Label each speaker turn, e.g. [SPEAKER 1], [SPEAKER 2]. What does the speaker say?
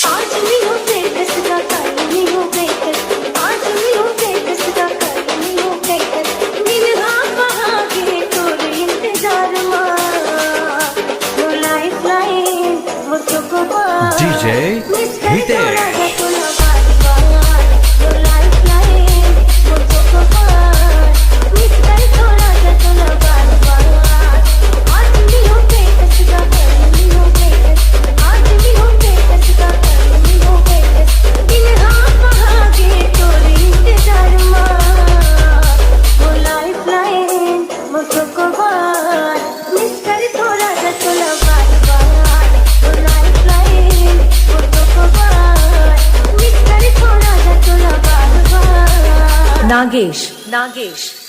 [SPEAKER 1] आज नहीं हो बेकस का कल नहीं हो बेकस आज नहीं हो बेकस का कल नहीं हो बेकस दिन हाँ वहाँ के तोरे इंतजार नो लाइफ लाइन मुझको
[SPEAKER 2] DJ Hitesh.
[SPEAKER 3] Nagesh.